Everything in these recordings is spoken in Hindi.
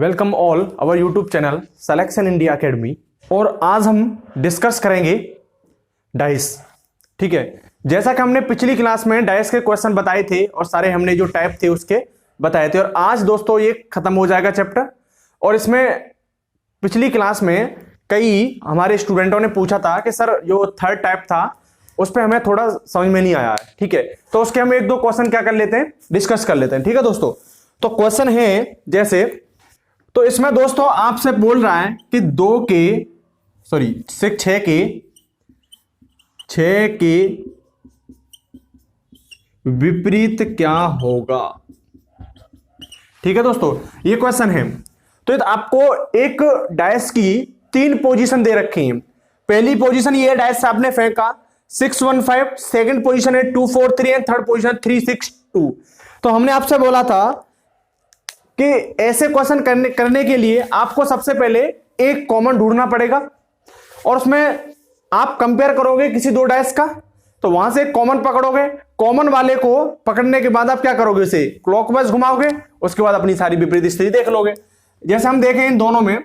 Welcome all our YouTube channel selection India academy. और आज हम डिस्कस करेंगे डाइस। ठीक है, जैसा कि हमने पिछली क्लास में डाइस के क्वेश्चन बताए थे और सारे हमने जो टाइप थे उसके बताए थे, और आज दोस्तों ये खत्म हो जाएगा चैप्टर। और इसमें पिछली क्लास में कई हमारे स्टूडेंटों ने पूछा था कि सर जो थर्ड टाइप था उस पर हमें थोड़ा समझ में नहीं आया है। ठीक है, तो उसके हम एक दो क्वेश्चन क्या कर लेते हैं, डिस्कस कर लेते हैं। ठीक है दोस्तों, तो क्वेश्चन है जैसे, तो इसमें दोस्तों आपसे बोल रहा है कि 6 के विपरीत क्या होगा। ठीक है दोस्तों, ये क्वेश्चन है। तो आपको एक डाइस की 3 पोजीशन दे रखी है। पहली पोजीशन ये डाइस आपने फेंका 615, सेकंड पोजीशन है 243 एंड थर्ड पोजीशन 362। तो हमने आपसे बोला था कि ऐसे क्वेश्चन करने के लिए आपको सबसे पहले एक कॉमन ढूंढना पड़ेगा, और उसमें आप कंपेयर करोगे किसी दो डाइस का, तो वहां से कॉमन पकड़ोगे। कॉमन वाले को पकड़ने के बाद आप क्या करोगे, उसे क्लॉकवाइज घुमाओगे, उसके बाद अपनी सारी विपरीत स्थिति देख लोगे। जैसे हम देखें इन दोनों में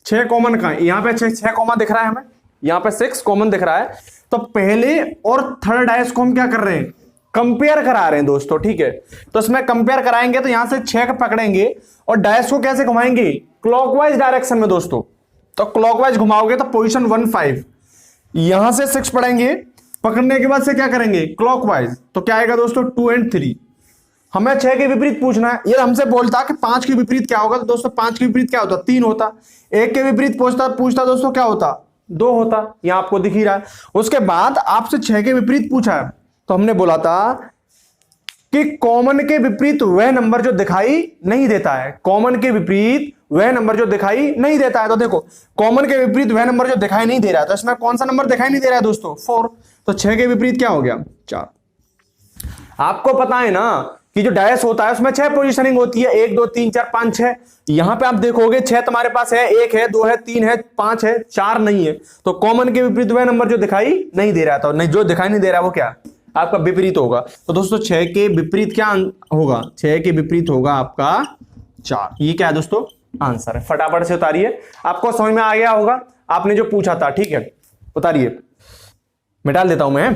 6 कॉमन का, यहां पे 6 कॉमन दिख रहा है हमें, यहां पे 6 कॉमन दिख रहा है। तो पहले और थर्ड डाइस को हम क्या कर रहे हैं, कंपेयर करा रहे हैं दोस्तों। ठीक है, तो इसमें कंपेयर कराएंगे तो यहां से 6 पकड़ेंगे और डाइस को कैसे घुमाएंगे, क्लॉकवाइज डायरेक्शन में दोस्तों। तो क्लॉकवाइज घुमाओगे तो पोजीशन 15, यहां से 6 पढ़ेंगे, पकड़ने के बाद से क्या करेंगे, क्लॉकवाइज। तो क्या आएगा दोस्तों, 2 और 3। हमें 6 के विपरीत पूछना है। ये हमसे बोलता कि 5 के विपरीत क्या होगा, तो दोस्तों 5 के विपरीत क्या होता, 3 होता। 1 के विपरीत पूछता दोस्तों क्या होता, 2 होता। यहां आपको दिख ही रहा है। उसके बाद आपसे 6 के विपरीत पूछा है, तो हमने बोला था कि कॉमन के विपरीत वह नंबर जो दिखाई नहीं देता है। कॉमन के विपरीत वह नंबर जो दिखाई नहीं देता है। तो देखो, कॉमन के विपरीत वह नंबर जो दिखाई नहीं दे रहा है, तो इसमें कौन सा नंबर दिखाई नहीं दे रहा है दोस्तों, 4। तो 6 के विपरीत क्या हो गया, 4। आपको पता है ना कि जो डाइस होता है उसमें 6 पोजीशनिंग होती है, 1 2 3 4 5 6। यहां पे आप देखोगे 6 तुम्हारे पास है, 1 है, 2 है, 3 है, 5 है, 4 नहीं है। तो कॉमन के विपरीत वह नंबर जो दिखाई नहीं दे रहा था, नहीं जो दिखाई नहीं दे रहा वो क्या आपका विपरीत होगा। तो दोस्तों 6 के विपरीत क्या होगा, 6 के विपरीत होगा आपका 4। ये क्या है दोस्तों, आंसर है। फटाफट से उतारिए, आपको समझ में आ गया होगा आपने जो पूछा था। ठीक है, उतारिए, मिटा देता हूं मैं।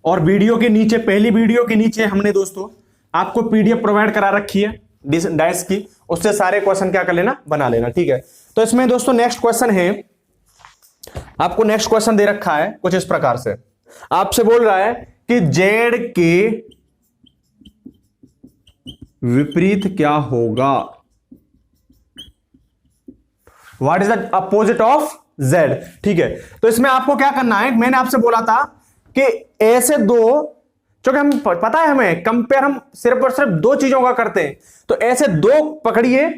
और वीडियो के नीचे, पहली वीडियो के नीचे हमने दोस्तों आपको पीडीएफ प्रोवाइड करा रखी है डाइस की, उससे सारे क्वेश्चन क्या कर लेना, बना लेना। ठीक है, तो इसमें दोस्तों नेक्स्ट क्वेश्चन है, आपको नेक्स्ट क्वेश्चन दे रखा है कुछ इस प्रकार से। आपसे बोल रहा है कि जेड के विपरीत क्या होगा, what is the opposite of Z. ठीक है, तो इसमें आपको क्या करना है, मैंने आपसे बोला था कि ऐसे दो, क्योंकि हम पता है हमें कंपेयर हम सिर्फ और सिर्फ 2 चीजों का करते हैं, तो ऐसे 2 पकड़िए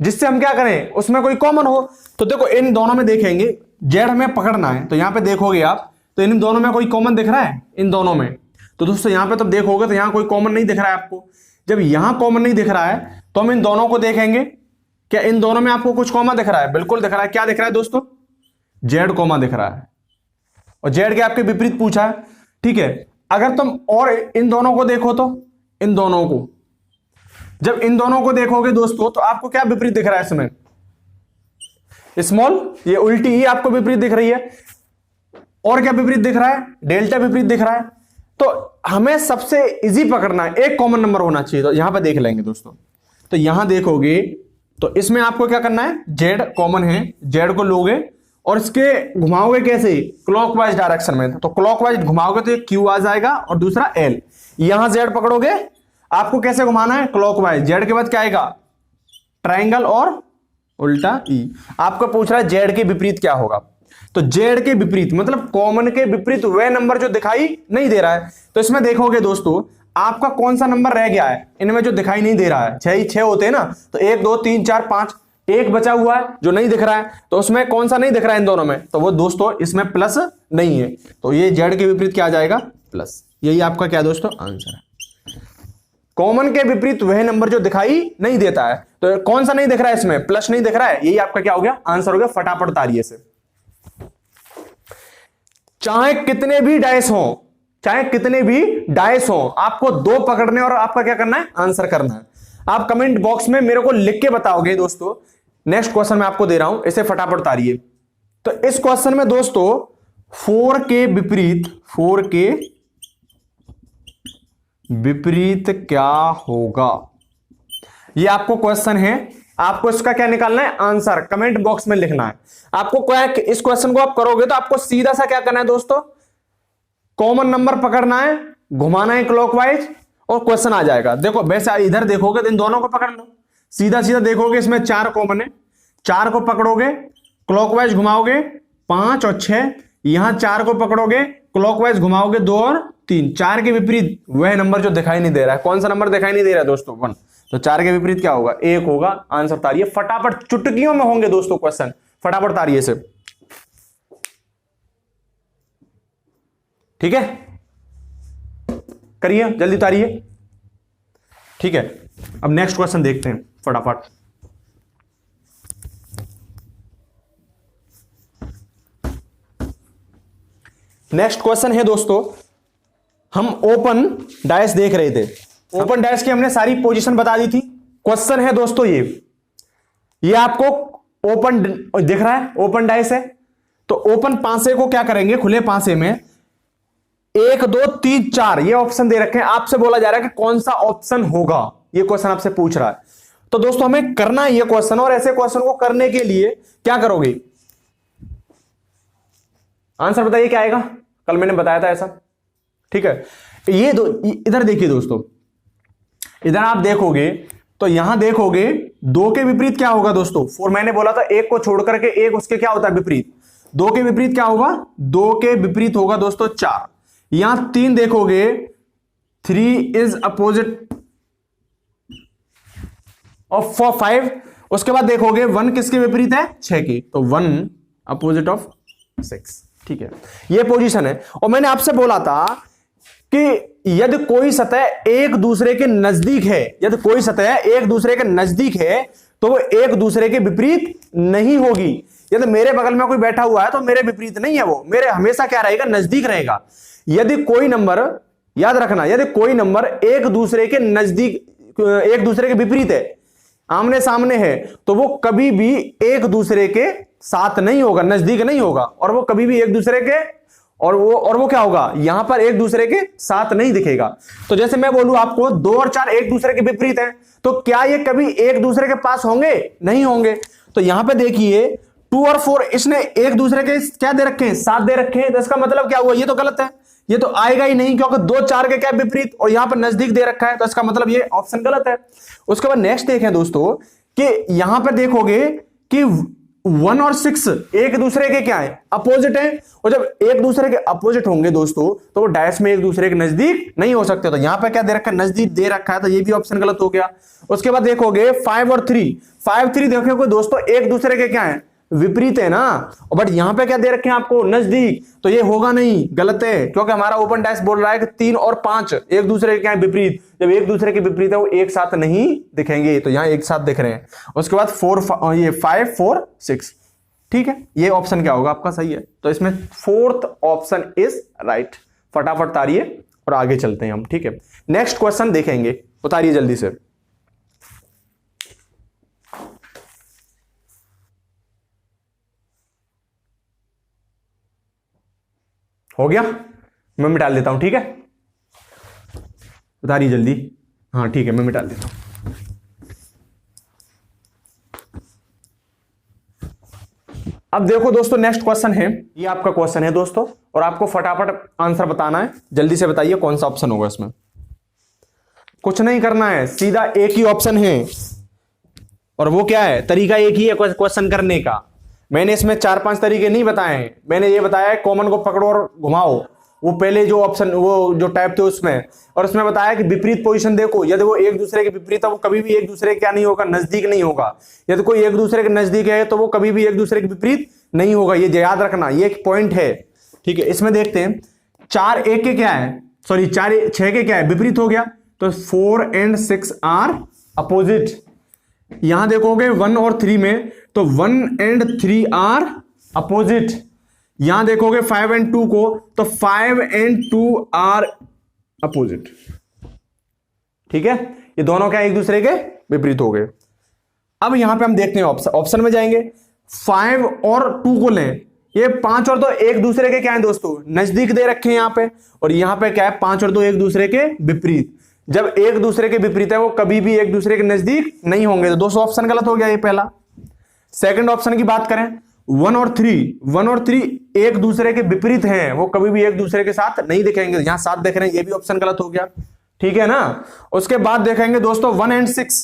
जिससे हम क्या करें, उसमें कोई कॉमन हो। तो देखो इन दोनों में देखेंगे, जेड हमें पकड़ना है, तो यहां पे देखोगे आप, तो इन दोनों में कोई कॉमन दिख रहा है, इन दोनों में। तो दोस्तों यहां पे तब देखोगे तो यहां कोई कॉमन नहीं दिख रहा है आपको। जब यहां कॉमन नहीं दिख रहा है तो हम इन दोनों को देखेंगे, क्या इन दोनों में आपको कुछ कॉमन दिख रहा है, बिल्कुल दिख रहा है। क्या दिख रहा है दोस्तों, जेड कॉमन दिख रहा है, और जेड के आपके विपरीत पूछा है। ठीक है, अगर तुम और इन दोनों को देखो, तो इन दोनों को, जब इन दोनों को देखोगे दोस्तों, तो आपको क्या विपरीत दिख रहा है, इसमें स्मॉल, ये उल्टी ही आपको विपरीत दिख रही है। और क्या विपरीत दिख रहा है, डेल्टा विपरीत दिख रहा है। तो हमें सबसे इजी पकड़ना है, एक कॉमन नंबर होना चाहिए। तो यहां पे देख लेंगे दोस्तों, तो यहां देखोगे तो इसमें आपको क्या करना है, जेड कॉमन है, जेड को लोगे और इसके घुमाओगे कैसे, क्लॉकवाइज डायरेक्शन में। तो क्लॉकवाइज घुमाओगे तो एक क्यू आ जाएगा और दूसरा एल। यहां जेड पकड़ोगे, आपको कैसे घुमाना है, क्लॉकवाइज। जेड के बाद क्या आएगा, ट्राइंगल और उल्टा ई। आपको पूछ रहा है जेड के विपरीत क्या होगा, तो जेड के विपरीत मतलब कॉमन के विपरीत वह नंबर जो दिखाई नहीं दे रहा है। तो इसमें देखोगे दोस्तों आपका कौन सा नंबर रह गया है इनमें जो दिखाई नहीं दे रहा है, 6 ही 6 होते हैं ना, तो 1 2 3 4 5, एक बचा हुआ है जो नहीं दिख रहा है। तो उसमें कौन सा नहीं दिख रहा है इन दोनों में, तो वो दोस्तों इसमें प्लस नहीं है। तो ये जेड के विपरीत क्या आ जाएगा, प्लस। यही आपका क्या दोस्तों आंसर है। कॉमन के विपरीत वह नंबर जो दिखाई नहीं देता है, तो कौन सा नहीं दिख रहा है, इसमें प्लस नहीं दिख रहा है। यही आपका क्या हो गया, आंसर हो गया। फटाफट उतारिए से। चाहे कितने भी डाइस हो, चाहे कितने भी डाइस हो, आपको 2 पकड़ने और आपका क्या करना है, आंसर करना है। आप कमेंट बॉक्स में मेरे को लिख के बताओगे दोस्तों। नेक्स्ट क्वेश्चन मैं आपको दे रहा हूं, इसे फटाफट उतारिए। तो इस क्वेश्चन में दोस्तों 4 के विपरीत क्या होगा, ये आपको क्वेश्चन है। आपको इसका क्या निकालना है, आंसर कमेंट बॉक्स में लिखना है। आपको क्या, इस क्वेश्चन को आप करोगे तो आपको सीधा सा क्या करना है दोस्तों, कॉमन नंबर पकड़ना है, घुमाना है क्लॉकवाइज और क्वेश्चन आ जाएगा। देखो वैसे इधर देखोगे तो इन दोनों को पकड़ लो, सीधा सीधा देखोगे इसमें 4 कॉमन है, 4 को पकड़ोगे क्लॉकवाइज घुमाओगे 5 और 6, यहां 4 को पकड़ोगे क्लॉकवाइज घुमाओगे 2 और 3, 4 के विपरीत वह नंबर जो दिखाई नहीं दे रहा है। कौन सा नंबर दिखाई नहीं दे रहा है दोस्तों, 1। तो 4 के विपरीत क्या होगा, 1 होगा। आंसर तारिए फटाफट, चुटकियों में होंगे दोस्तों क्वेश्चन, फटाफट तारिए से, ठीक है, करिए जल्दी तारिए, ठीक है। अब नेक्स्ट क्वेश्चन देखते हैं फटाफट। नेक्स्ट क्वेश्चन है दोस्तों, हम ओपन डायस देख रहे थे, ओपन डायस की हमने सारी पोजीशन बता दी थी। क्वेश्चन है दोस्तों ये आपको ओपन दिख रहा है, ओपन डायस है, तो ओपन पांसे को क्या करेंगे, खुले पांसे में 1 2 3 4 ये ऑप्शन दे रखे हैं। आपसे बोला जा रहा है कि कौन सा ऑप्शन होगा, ये क्वेश्चन आपसे पूछ रहा है। तो दोस्तों हमें करना है ये क्वेश्चन, और ऐसे क्वेश्चन को करने के लिए क्या करोगे, आंसर बताइए क्या आएगा, कल मैंने बताया था ऐसा, ठीक है। ये इधर देखिए दोस्तों, इधर आप देखोगे तो यहां देखोगे 2 के विपरीत क्या होगा दोस्तों, 4 मैंने बोला था 1 को छोड़ करके 1 उसके क्या होता है विपरीत, 2 के विपरीत क्या होगा, 2 के विपरीत होगा दोस्तों 4। यहां 3 देखोगे 3 इज अपोजिट ऑफ 5, उसके बाद देखोगे 1 किसके विपरीत है, 6 की, तो 1 अपोजिट ऑफ 6, ठीक है। ये पोजीशन है। और मैंने आपसे बोला था कि यदि कोई सतह एक दूसरे के नजदीक है, यदि कोई सतह एक दूसरे के नजदीक है तो वो एक दूसरे के विपरीत नहीं होगी। यदि मेरे बगल में कोई बैठा हुआ है तो मेरे विपरीत नहीं है, वो मेरे हमेशा क्या रहेगा, नजदीक रहेगा। यदि कोई नंबर, याद रखना, यदि कोई नंबर एक दूसरे के नजदीक, एक दूसरे के विपरीत है, आमने सामने है, तो वो कभी भी एक दूसरे के साथ नहीं होगा, नजदीक नहीं होगा, और वो कभी भी एक दूसरे के और वो क्या होगा, यहां पर एक दूसरे के साथ नहीं दिखेगा। तो जैसे मैं बोलूं आपको 2 और 4 एक दूसरे के विपरीत हैं, तो क्या ये कभी एक दूसरे के पास होंगे, नहीं होंगे। तो यहां पे देखिए 2 और 4 इसने एक दूसरे के क्या दे रखे हैं, साथ दे रखे हैं, तो इसका मतलब क्या हुआ, ये तो गलत है, ये तो आएगा ही नहीं, क्योंकि 2 4 के क्या विपरीत और यहां पर नजदीक दे रखा है, तो इसका मतलब ये ऑप्शन गलत है। उसके बाद नेक्स्ट देखें दोस्तों कि यहां पर देखोगे कि 1 और 6 एक दूसरे के क्या है, अपोजिट है, और जब एक दूसरे के अपोजिट होंगे दोस्तों तो वो डायस में एक दूसरे के नजदीक नहीं हो सकते। तो यहां पे क्या दे रखा है, नजदीक दे रखा है, तो ये भी ऑप्शन गलत हो गया। उसके बाद देखोगे 5 और 3, 5 3 देखोगे दोस्तों एक दूसरे के क्या है, विपरीत है ना, बट यहां पे क्या दे रखे हैं आपको, नजदीक, तो ये होगा नहीं, गलत है, क्योंकि हमारा ओपन डायस बोल रहा है कि 3 और 5 एक दूसरे के क्या है, विपरीत। जब एक दूसरे के विपरीत है वो एक साथ नहीं दिखेंगे, तो यहां एक साथ दिख रहे हैं। उसके बाद 5 4 6, ठीक है, ये ऑप्शन क्या होगा आपका, सही है। तो इसमें 4th ऑप्शन इज राइट। फटाफट तारिए और आगे चलते हैं हम, ठीक है। नेक्स्ट क्वेश्चन देखेंगे, उतारिए जल्दी से। हो गया, मैं मिटा देता हूं, ठीक है, उतारिए जल्दी। हाँ ठीक है, मैं मिटा देता हूं। अब देखो दोस्तों, नेक्स्ट क्वेश्चन है, ये आपका क्वेश्चन है दोस्तों, और आपको फटाफट आंसर बताना है। जल्दी से बताइए कौन सा ऑप्शन होगा इसमें। कुछ नहीं करना है, सीधा एक ही ऑप्शन है, और वो क्या है, तरीका एक ही है क्वेश्चन करने का। मैंने इसमें 4-5 तरीके नहीं बताए हैं, मैंने ये बताया है कॉमन को पकड़ो और घुमाओ, वो पहले जो ऑप्शन, वो जो टाइप थे उसमें, और उसमें बताया कि विपरीत पोजीशन देखो, यदि वो एक दूसरे के विपरीत है वो कभी भी एक दूसरे के क्या नहीं होगा, नजदीक नहीं होगा। यदि कोई एक दूसरे के नजदीक है तो वो कभी भी एक दूसरे के विपरीत नहीं होगा, ये याद रखना, ये एक पॉइंट है, ठीक है। इसमें देखते हैं 4 1 के क्या है, सॉरी 4 6 के क्या है, विपरीत हो गया, तो 4 and 6 आर अपोजिट। यहां देखोगे 1 और 3 में, तो 1 and 3 आर अपोजिट। यहां देखोगे 5 एंड 2 को, तो 5 एंड 2 आर अपोजिट। ठीक है, ये दोनों क्या एक दूसरे के विपरीत हो गए। अब यहां पे हम देखते हैं ऑप्शन में जाएंगे, 5 और 2 को लें, ये 5 और 2 एक दूसरे के क्या है दोस्तों, नजदीक दे रखे हैं यहां पे, और यहां पे क्या है 5 और 2 एक दूसरे के विपरीत। जब एक दूसरे के विपरीत है वो कभी भी एक दूसरे के नजदीक नहीं होंगे, तो दोस्तों ऑप्शन गलत हो गया ये पहला। सेकंड ऑप्शन की बात करें, 1 और 3 एक दूसरे के विपरीत हैं, वो कभी भी एक दूसरे के साथ नहीं दिखेंगे, यहां साथ देख रहे हैं, ये भी ऑप्शन गलत हो गया। ठीक है ना। उसके बाद देखेंगे दोस्तों 1 एंड 6,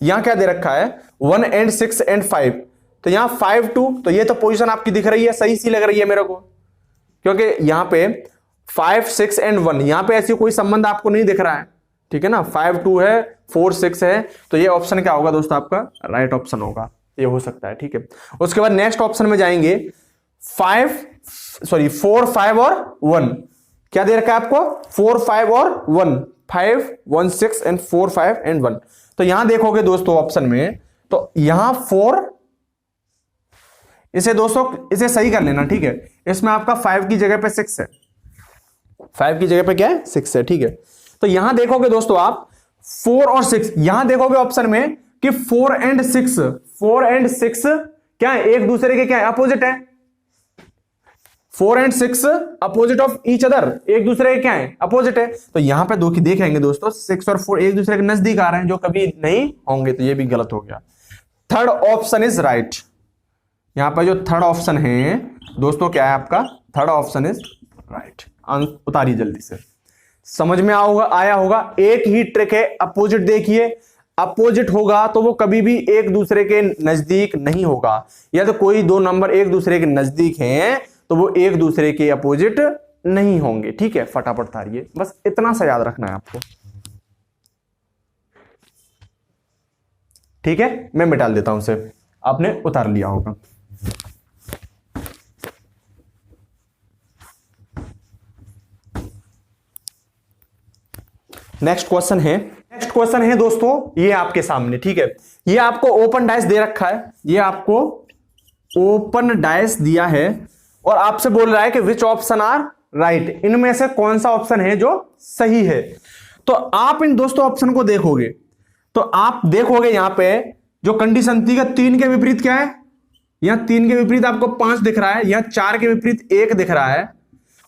यहां क्या दे रखा है 1 एंड 6 एंड 5, तो यहां 5 2, तो ये तो पोजीशन आपकी दिख रही है, सही सी लग रही है मेरे को, क्योंकि यहां पे 5 6 एंड 1, यहां पे ऐसी कोई संबंध आपको नहीं दिख रहा है। ठीक है ना, 5 2 है 4 6 है, तो ये ऑप्शन क्या होगा दोस्तों, आपका राइट ऑप्शन होगा, ये हो सकता है। ठीक है, उसके बाद नेक्स्ट ऑप्शन में जाएंगे, 4 5 और 1, क्या दे रखा है आपको 4 5 और 1, 5 1 6 एंड 4 5 एंड 1, तो यहां देखोगे दोस्तों ऑप्शन में, तो यहां 4, इसे दोस्तों इसे सही कर लेना। ठीक है, इसमें आपका 5 की जगह पे 6 है, 5 की जगह पे क्या है 6 है। ठीक है, तो यहां देखोगे दोस्तों आप 4 और 6, यहां देखोगे ऑप्शन में कि 4 एंड 6 क्या है, एक दूसरे के क्या है अपोजिट है, 4 and 6 opposite of each other, एक दूसरे के क्या है अपोजिट है। तो यहां पे देखेंगे दोस्तों 6 और 4 एक दूसरे के नजदीक आ रहे हैं, जो कभी नहीं होंगे, तो ये भी गलत हो गया। थर्ड ऑप्शन इज राइट, यहां पर जो थर्ड ऑप्शन है दोस्तों क्या है आपका, थर्ड ऑप्शन इज राइट। उतारिए जल्दी से, समझ में आया होगा। एक ही ट्रिक है, अपोजिट देखिए, अपोजिट होगा तो वो कभी भी एक दूसरे के नजदीक नहीं होगा, या तो कोई दो नंबर एक दूसरे के नजदीक हैं तो वो एक दूसरे के अपोजिट नहीं होंगे। ठीक है, फटाफट उतारिए, बस इतना सा याद रखना है आपको। ठीक है, मैं मिटा देता हूं उसे, आपने उतार लिया होगा। नेक्स्ट क्वेश्चन है दोस्तों, ये आपके सामने। ठीक है, ये आपको ओपन डाइस दे रखा है, ये आपको ओपन डाइस दिया है और आपसे बोल रहा है कि विच ऑप्शन आर राइट, इनमें से कौन सा ऑप्शन है जो सही है। तो आप इन दोस्तों ऑप्शन को देखोगे तो आप देखोगे यहां पे जो कंडीशन थी, 3 के विपरीत क्या है, यहां 3 के विपरीत आपको 5 दिख रहा है, यहां 4 के विपरीत 1 दिख रहा है,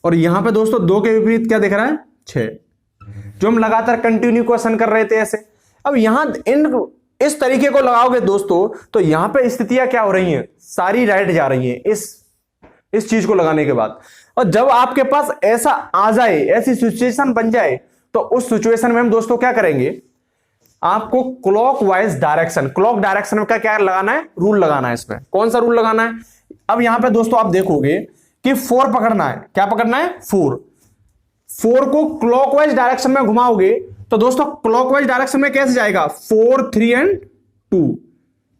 और यहां पे दोस्तों 2 के विपरीत क्या दिख रहा है 6, जो हम लगातार कंटिन्यू क्वेश्चन कर रहे थे ऐसे। अब यहां इस तरीके को लगाओगे दोस्तों, तो यहां पे स्थितियां क्या हो रही हैं, सारी राइट जा रही हैं इस चीज को लगाने के बाद। और जब आपके पास ऐसा आ जाए, ऐसी सिचुएशन बन जाए, तो उस सिचुएशन में हम दोस्तों क्या करेंगे, आपको क्लॉकवाइज डायरेक्शन, क्लॉक डायरेक्शन का क्या लगाना है, रूल लगाना है। इसमें कौन सा रूल लगाना है, अब यहां पे दोस्तों आप देखोगे कि 4 पकड़ना है, क्या पकड़ना है 4 को क्लॉकवाइज डायरेक्शन में घुमाओगे, तो दोस्तों क्लॉकवाइज डायरेक्शन में कैसे जाएगा, 4 3 एंड 2,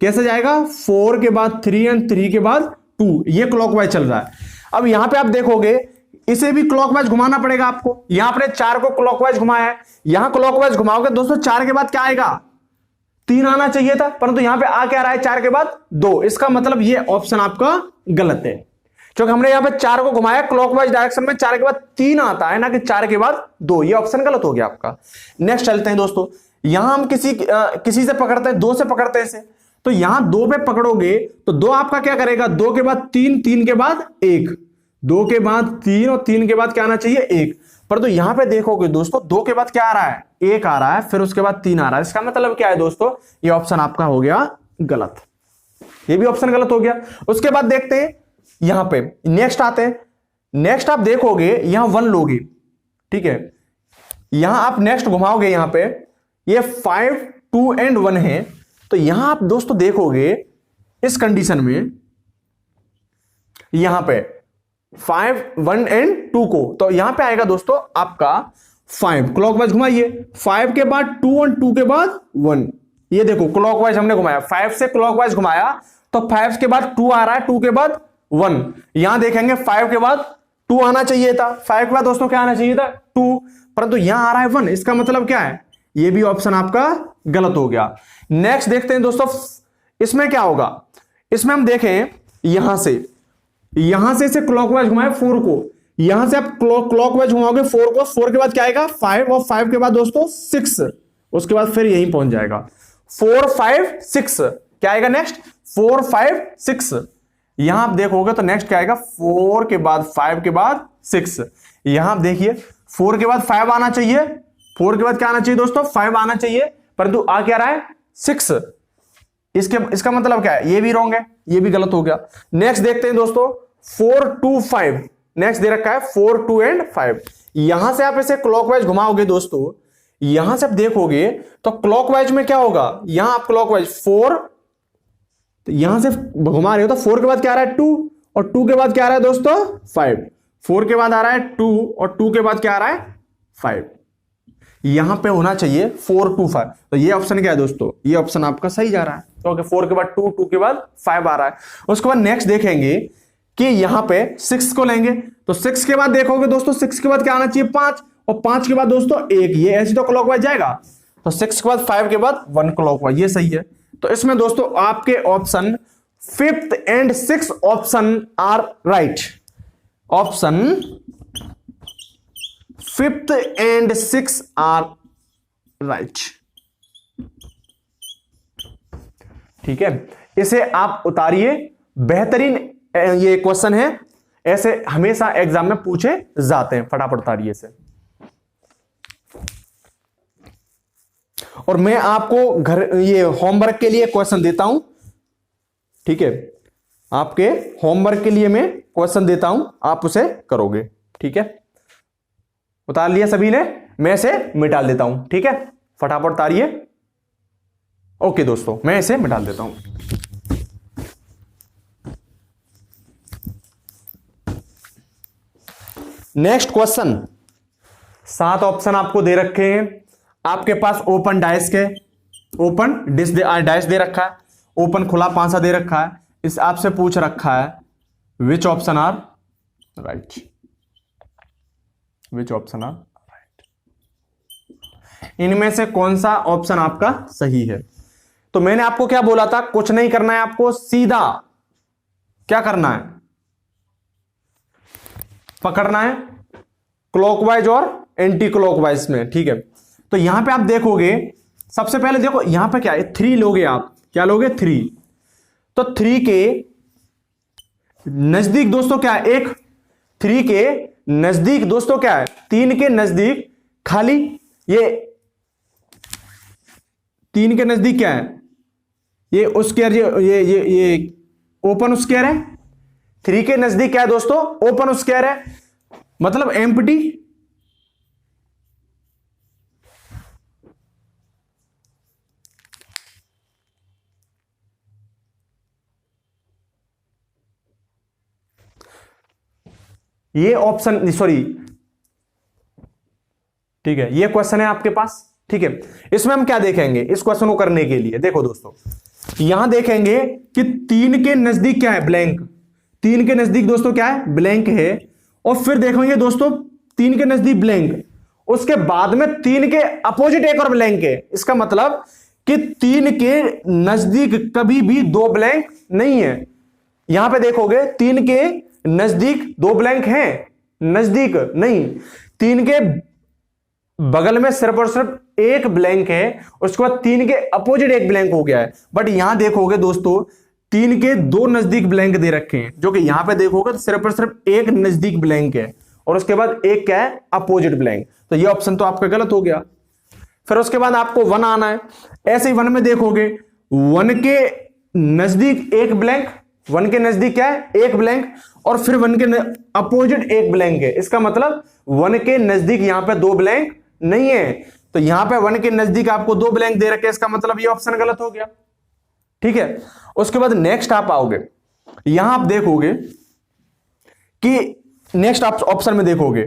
कैसे जाएगा 4 के बाद 3 एंड 3 के बाद 2, ये क्लॉकवाइज चल रहा है। अब यहां पे आप देखोगे इसे भी क्लॉकवाइज घुमाना पड़ेगा आपको, यहां पर 4 को क्लॉकवाइज घुमाया है, यहां क्लॉकवाइज घुमाओगे दोस्तों 4 के बाद क्या आएगा 3 आना चाहिए था, परंतु यहां पे आ क्या रहा है 4 के बाद 2, इसका मतलब ये ऑप्शन आपका गलत है, क्योंकि हमने यहां पे 4 को घुमाया क्लॉकवाइज डायरेक्शन में, 4 के बाद 3 आता है ना कि 4 के बाद 2, ये ऑप्शन गलत हो गया आपका। नेक्स्ट चलते हैं दोस्तों, यहां हम किसी से पकड़ते हैं, 2 से पकड़ते हैं इसे, तो यहां 2 पे पकड़ोगे तो 2 आपका क्या करेगा, 2 के बाद 3, 3 के बाद 1, 2 के बाद 3 और 3 के बाद क्या आना चाहिए 1, पर तो यहां पे देखोगे दोस्तों 2 के बाद क्या आ रहा है 1 आ रहा है, फिर उसके बाद 3 आ रहा है, इसका मतलब क्या है दोस्तों, ये ऑप्शन आपका हो गया गलत, ये भी ऑप्शन गलत हो गया। उसके बाद देखते हैं यहां पे नेक्स्ट आते हैं, नेक्स्ट आप देखोगे यहां 1 लोगे, ठीक है, यहां आप नेक्स्ट घुमाओगे, यहां पे ये 5 2 एंड 1 है, तो यहां आप दोस्तों देखोगे इस कंडीशन में यहां पे 5 1 एंड 2 को, तो यहां पे आएगा दोस्तों आपका 5, क्लॉकवाइज घुमाइए, 5 के बाद 2 और 2 के बाद 1, ये देखो क्लॉकवाइज हमने घुमाया, 5 से क्लॉकवाइज घुमाया तो 5 के बाद 2 आ रहा है, 2 के बाद 1, यहां देखेंगे 5 के बाद 2 आना चाहिए था, 5 के बाद दोस्तों क्या आना चाहिए था 2, परंतु यहां आ रहा है 1, इसका मतलब क्या है, ये भी ऑप्शन आपका गलत हो गया। नेक्स्ट देखते हैं दोस्तों, इसमें क्या होगा, इसमें हम देखें यहां से यहां से इसे क्लॉकवाइज घुमाए 4 को, यहां से आप क्लॉकवाइज घुमाओगे 4 को, 4 के बाद क्या आएगा 5, और 5 के बाद दोस्तों 6, उसके बाद फिर यहीं पहुंच जाएगा 4 5 6, क्या आएगा नेक्स्ट 4 5 6। यहां आप देखोगे तो नेक्स्ट क्या आएगा 4 के बाद 5 के बाद 6। यहां आप देखिए 4 के बाद 5 आना चाहिए, 4 के बाद क्या आना चाहिए दोस्तों 5 आना चाहिए, परंतु आ क्या रहा है 6। इसका मतलब क्या है, ये भी रॉन्ग है, ये भी गलत हो गया। नेक्स्ट देखते हैं दोस्तों 4 2 5, नेक्स्ट दे रखा है 4 2 एंड 5। यहां से आप इसे क्लॉकवाइज घुमाओगे दोस्तों, यहां से आप देखोगे तो क्लॉकवाइज में क्या होगा, यहां आप क्लॉकवाइज 4, तो यहां से घुमा रहे हो तो 4 के बाद क्या आ रहा है 2, और 2 के बाद क्या आ रहा है दोस्तों 5, 4 के बाद आ रहा है 2, और 2 के बाद क्या आ रहा है 5। यहां पे होना चाहिए 4 2 5, तो ये ऑप्शन क्या है दोस्तों, ये ऑप्शन आपका सही जा रहा है, क्योंकि 4 के बाद 2, 2 के बाद 5 आ रहा है। उसके बाद नेक्स्ट देखेंगे कि यहां पे 6 को लेंगे, तो 6 के बाद देखोगे दोस्तों 6 के बाद क्या आना चाहिए 5, और 5 के बाद दोस्तों 1, ये ऐसे तो क्लॉकवाइज जाएगा, तो 6 के बाद 5 के बाद 1 क्लॉकवाइज, ये सही है। तो इसमें दोस्तों आपके option 5th and 6th option are right, option 5th and 6th are right. ठीक है, इसे आप उतारिए, बेहतरीन ये क्वेश्चन है, ऐसे हमेशा एग्जाम में पूछे जाते हैं, फटाफट उतारिए इसे। और मैं आपको घर ये होमवर्क के लिए क्वेश्चन देता हूं, ठीक है, आपके होमवर्क के लिए मैं क्वेश्चन देता हूं, आप उसे करोगे, ठीक है। उतार लिया सभी ने, मैं इसे मिटा देता हूं, ठीक है, फटाफट उतारिए। ओके दोस्तों, मैं इसे मिटा देता हूं। नेक्स्ट क्वेश्चन, 7 ऑप्शन आपको दे रखे हैं, आपके पास ओपन डाइस के, ओपन डाइस दे रखा है, ओपन खुला पांसा दे रखा है, इस आपसे पूछ रखा है which option are right, which option are right, इनमें से कौन सा ऑप्शन आपका सही है। तो मैंने आपको क्या बोला था, कुछ नहीं करना है, आपको सीधा क्या करना है, पकड़ना है क्लॉकवाइज और एंटी क्लॉकवाइज में, ठीक है। तो यहां पे आप देखोगे, सबसे पहले देखो यहां पे क्या है 3 लोगे आप, क्या लोगे 3, तो 3 के नजदीक दोस्तों क्या है 1, 3 के नजदीक दोस्तों क्या है 3 के नजदीक खाली, ये 3 के नजदीक क्या है, ये स्क्वायर, ये ओपन स्क्वायर है, 3 के नजदीक क्या है दोस्तों ओपन स्क्वायर है, मतलब एम्प्टी, ये ऑप्शन सॉरी, ठीक है, ये क्वेश्चन है आपके पास, ठीक है। इसमें हम क्या देखेंगे इस क्वेश्चन को करने के लिए, देखो दोस्तों यहां देखेंगे कि 3 के नजदीक क्या है ब्लैंक, 3 के नजदीक दोस्तों क्या है ब्लैंक है, और फिर देखेंगे दोस्तों 3 के नजदीक ब्लैंक, उसके बाद में 3 के अपोजिट एक और ब्लैंक है, इसका मतलब कि 3 के नजदीक कभी भी 2 ब्लैंक नहीं है। यहां पे देखोगे 3 के नजदीक 2 ब्लैंक हैं, नजदीक नहीं, 3 के बगल में सिर्फ और सिर्फ एक ब्लैंक है, उसके बाद 3 के अपोजिट एक ब्लैंक हो गया है। बट यहां देखोगे दोस्तों 3 के 2 नजदीक ब्लैंक दे रखे हैं, जो कि यहां पे देखोगे तो सिर्फ और सिर्फ एक नजदीक ब्लैंक है, और उसके बाद एक क्या है अपोजिट ब्लैंक, तो ये ऑप्शन तो आपका गलत हो गया। फिर उसके बाद आपको 1 आना है, ऐसे ही 1 में देखोगे 1 के नजदीक एक ब्लैंक, 1 के नजदीक क्या है एक ब्लैंक, और फिर 1 के अपोजिट एक ब्लैंक है, इसका मतलब 1 के नजदीक यहां पे 2 ब्लैंक नहीं है, तो यहां पे 1 के नजदीक आपको 2 ब्लैंक दे रखे, इसका मतलब ये ऑप्शन गलत हो गया, ठीक है। उसके बाद नेक्स्ट आप आओगे, यहां आप देखोगे कि नेक्स्ट आप ऑप्शन में देखोगे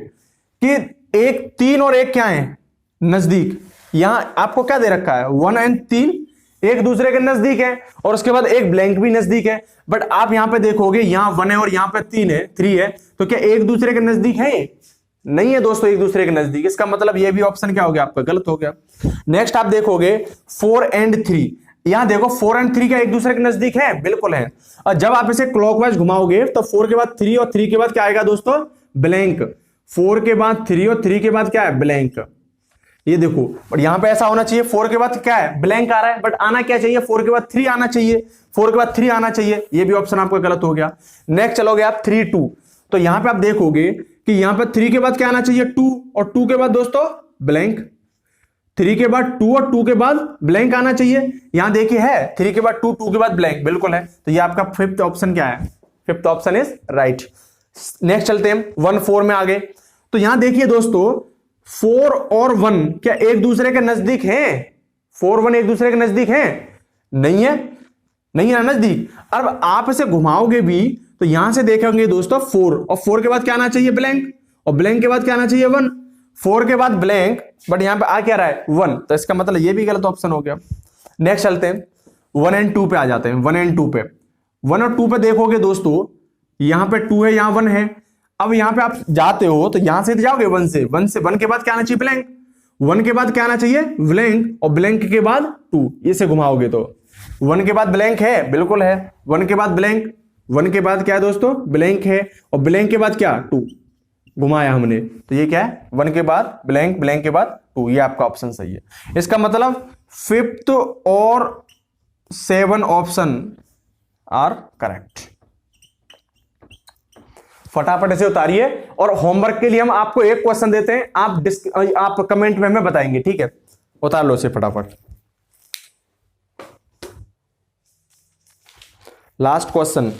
कि एक 3 और एक क्या है नजदीक, यहां आपको क्या दे रखा है 1 एंड 3 एक दूसरे के नजदीक है, और उसके बाद एक ब्लैंक भी नजदीक है। बट आप यहां पे देखोगे यहां 1 है और यहां पे 3 है, तो क्या एक दूसरे के नजदीक है, नहीं है दोस्तों एक दूसरे के नजदीक, इसका मतलब ये भी ऑप्शन क्या हो गया आपका गलत हो गया। नेक्स्ट आप देखोगे 4 एंड 3, यहां देखो 4 और 3 का एक दूसरे के नजदीक है, बिल्कुल है। और जब आप इसे क्लॉकवाइज घुमाओगे तो 4 के बाद 3 और 3 के बाद क्या आएगा दोस्तों, ब्लैंक। 4 के बाद 3 और 3 के बाद क्या है, ब्लैंक। ये देखो, और यहां पे ऐसा होना चाहिए 4 के बाद क्या है, ब्लैंक आ रहा है, बट आना क्या चाहिए, 4 के बाद 3 आना चाहिए, 4 के बाद 3 आना चाहिए। ये भी ऑप्शन आपका गलत हो गया। नेक्स्ट चलोगे आप 3 2, तो यहां पे आप देखोगे कि यहां पे 3 के बाद क्या आना चाहिए, 2, और 2 के बाद दोस्तों ब्लैंक। 3 के बाद 2 और 2 के बाद ब्लैंक आना चाहिए। यहां देखिए है 3 के बाद 2, 2 के बाद ब्लैंक, बिल्कुल है। तो ये आपका फिफ्थ ऑप्शन क्या है, fifth option is right. Next चलते हैं 1 4 में आगे। तो यहां देखिए दोस्तों 4 और 1 क्या एक दूसरे के नजदीक हैं, 4 1 एक दूसरे के नजदीक हैं, नहीं है, नहीं है ना नजदीक। अब आप इसे घुमाओगे भी तो यहां से देखेंगे दोस्तों 4, और 4 के बाद क्या आना चाहिए, ब्लैंक, और ब्लैंक के बाद क्या आना चाहिए, 1। 4 के बाद ब्लैंक, बट यहां पे आ क्या रहा है, 1, तो इसका मतलब ये भी गलत ऑप्शन हो गया। नेक्स्ट चलते हैं 1 और 2 पे आ जाते हैं। 1 और 2 पे, 1 और 2 पे देखोगे दोस्तों यहां पे 2 है, यहां 1 है। अब यहां पे आप जाते हो तो यहां से जाओगे 1 से, 1 के बाद क्या आना चाहिए, ब्लैंक। 1 के बाद क्या आना चाहिए, ब्लैंक, और ब्लैंक के बाद 2, इसे घुमाओगे तो 1 के बाद ब्लैंक है, बिल्कुल है। 1 के बाद ब्लैंक, 1 के बाद क्या है दोस्तों, ब्लैंक है, और ब्लैंक के बाद क्या, 2 घुमाया हमने, तो ये क्या है, 1 के बाद ब्लैंक, ब्लैंक के बाद 2, ये आपका ऑप्शन सही है। इसका मतलब 5th और 7 ऑप्शन आर करेक्ट। फटाफट इसे उतारिए, और होमवर्क के लिए हम आपको एक क्वेश्चन देते हैं, आप कमेंट में हमें बताएंगे, ठीक है। उतार लो इसे फटाफट। लास्ट क्वेश्चन,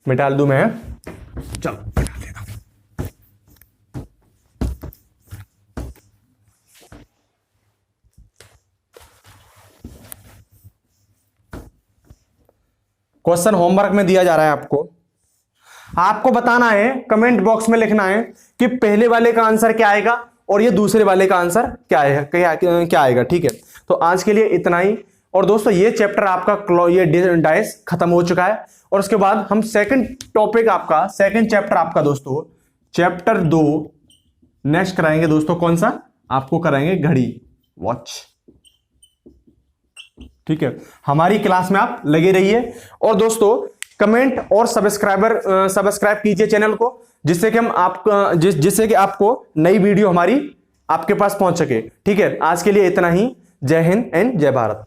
मिटा दूं मैं, चलो मिटा देता हूं। क्वेश्चन होमवर्क में दिया जा रहा है आपको बताना है, कमेंट बॉक्स में लिखना है कि पहले वाले का आंसर क्या आएगा और ये दूसरे वाले का आंसर क्या है, क्या आएगा, ठीक है। तो आज के लिए इतना ही। और दोस्तों ये चैप्टर आपका ये डाइस खत्म हो चुका है, और उसके बाद हम सेकंड चैप्टर आपका दोस्तों चैप्टर 2 नेक्स्ट कराएंगे दोस्तों। कौन सा, आपको कराएंगे घड़ी, वॉच, ठीक है। हमारी क्लास में आप लगे रहिए, और दोस्तों कमेंट और सब्सक्राइब कीजिए चैनल को, जिससे कि आपको नई वीडियो हमारी आपके पास पहुंच सके, ठीक है। आज के लिए इतना ही। जय हिंद एंड जय भारत।